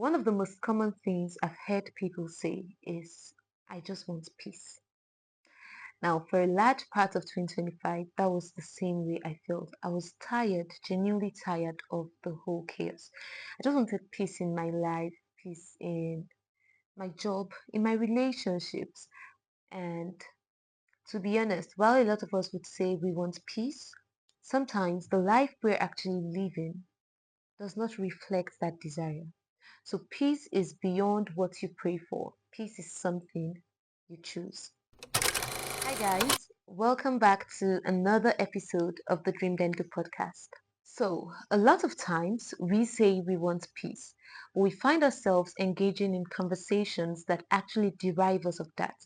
One of the most common things I've heard people say is, I just want peace. Now, for a large part of 2025, that was the same way I felt. I was tired, genuinely tired of the whole chaos. I just wanted peace in my life, peace in my job, in my relationships. And to be honest, while a lot of us would say we want peace, sometimes the life we're actually living does not reflect that desire. So peace is beyond what you pray for. Peace is something you choose. Hi guys, welcome back to another episode of the Dream Then Do podcast. So, a lot of times we say we want peace, but we find ourselves engaging in conversations that actually derive us of that.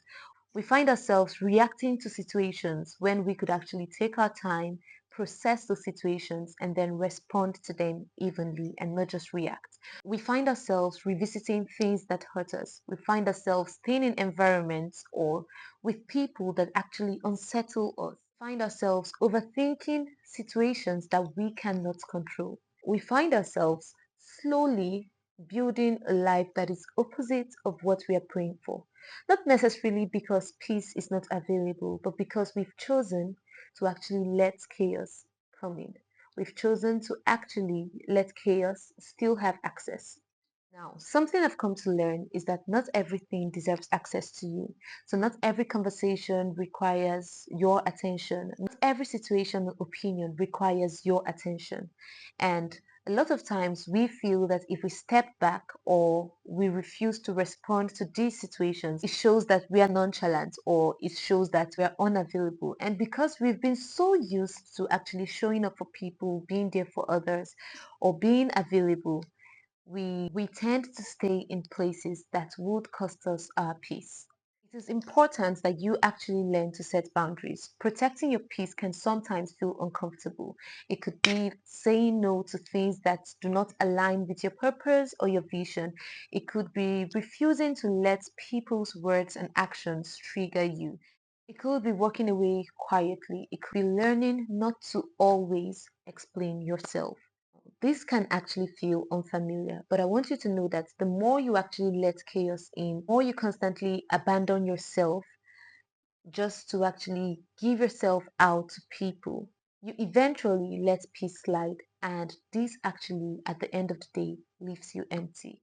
We find ourselves reacting to situations when we could actually take our time, process those situations, and then respond to them evenly and not just react. We find ourselves revisiting things that hurt us. We find ourselves staying in environments or with people that actually unsettle us. Find ourselves overthinking situations that we cannot control. We find ourselves slowly building a life that is opposite of what we are praying for. Not necessarily because peace is not available, but because we've chosen to actually let chaos come in. We've chosen to actually let chaos still have access. Now, something I've come to learn is that not everything deserves access to you. So, not every conversation requires your attention. Not every situation or opinion requires your attention. And a lot of times we feel that if we step back or we refuse to respond to these situations, it shows that we are nonchalant or it shows that we are unavailable. And because we've been so used to actually showing up for people, being there for others, or being available, we tend to stay in places that would cost us our peace. It is important that you actually learn to set boundaries. Protecting your peace can sometimes feel uncomfortable. It could be saying no to things that do not align with your purpose or your vision. It could be refusing to let people's words and actions trigger you. It could be walking away quietly. It could be learning not to always explain yourself. This can actually feel unfamiliar, but I want you to know that the more you actually let chaos in, the more you constantly abandon yourself just to actually give yourself out to people, you eventually let peace slide, and this actually, at the end of the day, leaves you empty.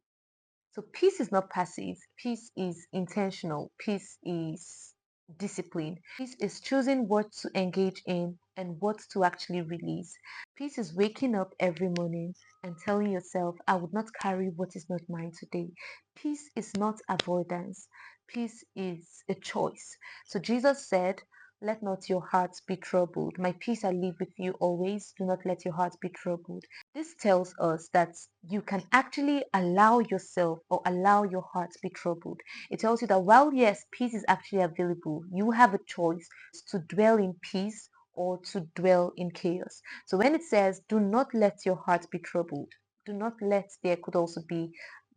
So peace is not passive. Peace is intentional. Peace is discipline. Peace is choosing what to engage in and what to actually release. Peace is waking up every morning and telling yourself, I would not carry what is not mine today. Peace is not avoidance. Peace is a choice. So Jesus said, let not your hearts be troubled. My peace I leave with you always. Do not let your hearts be troubled. This tells us that you can actually allow yourself or allow your heart to be troubled. It tells you that while yes, peace is actually available, you have a choice to dwell in peace or to dwell in chaos. So when it says, do not let your heart be troubled, do not let, there could also be,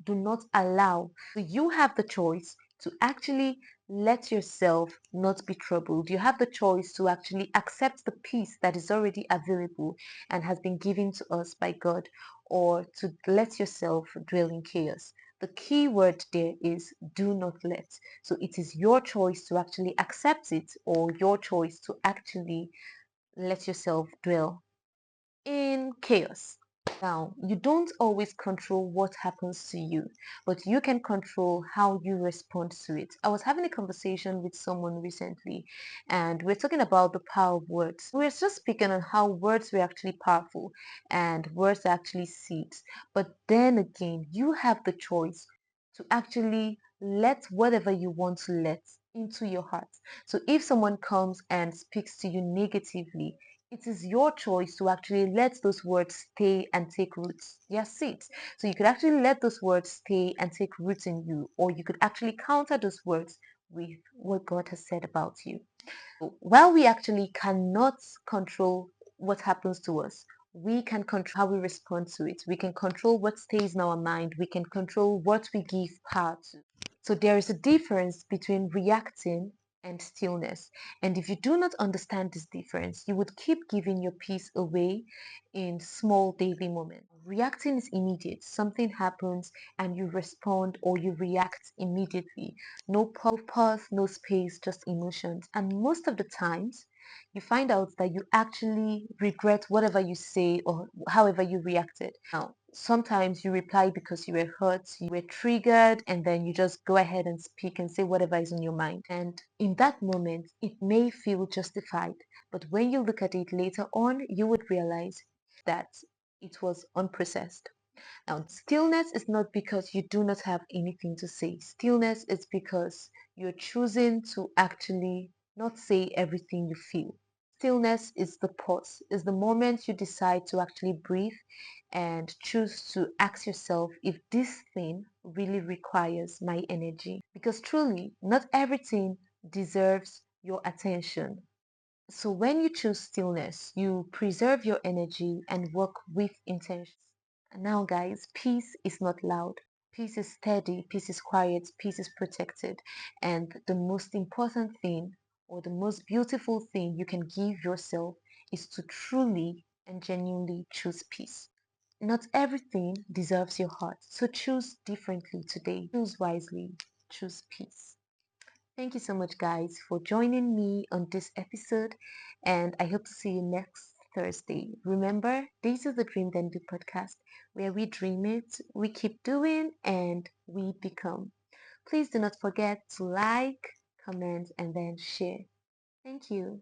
do not allow. So you have the choice to actually let yourself not be troubled. You have the choice to actually accept the peace that is already available and has been given to us by God, or to let yourself dwell in chaos. The key word there is do not let. So it is your choice to actually accept it or your choice to actually let yourself dwell in chaos. Now, you don't always control what happens to you, but you can control how you respond to it. I was having a conversation with someone recently, and we're talking about the power of words. We're just speaking on how words were actually powerful and words are actually seeds. But then again, you have the choice to actually let whatever you want to let into your heart. So if someone comes and speaks to you negatively, it is your choice to actually let those words stay and take roots. They are seeds. So you could actually let those words stay and take roots in you, or you could actually counter those words with what God has said about you. So while we actually cannot control what happens to us, we can control how we respond to it. We can control what stays in our mind. We can control what we give power to. So there is a difference between reacting and stillness. And if you do not understand this difference, you would keep giving your peace away in small daily moments. Reacting is immediate. Something happens and you respond or you react immediately. No pause, no space, just emotions. And most of the times, you find out that you actually regret whatever you say or however you reacted. Now, sometimes you reply because you were hurt, you were triggered, and then you just go ahead and speak and say whatever is on your mind. And in that moment, it may feel justified. But when you look at it later on, you would realize that it was unprocessed. Now, stillness is not because you do not have anything to say. Stillness is because you're choosing to actually not say everything you feel. Stillness is the pause, is the moment you decide to actually breathe and choose to ask yourself if this thing really requires my energy. Because truly, not everything deserves your attention. So when you choose stillness, you preserve your energy and work with intention. Now, guys, peace is not loud. Peace is steady, peace is quiet, peace is protected. And the most important thing or the most beautiful thing you can give yourself is to truly and genuinely choose peace. Not everything deserves your heart, so choose differently today. Choose wisely, choose peace. Thank you so much, guys, for joining me on this episode, and I hope to see you next Thursday. Remember, this is the Dream Then Do podcast where we dream it, we keep doing, and we become. Please do not forget to like, comment, and then share. Thank you.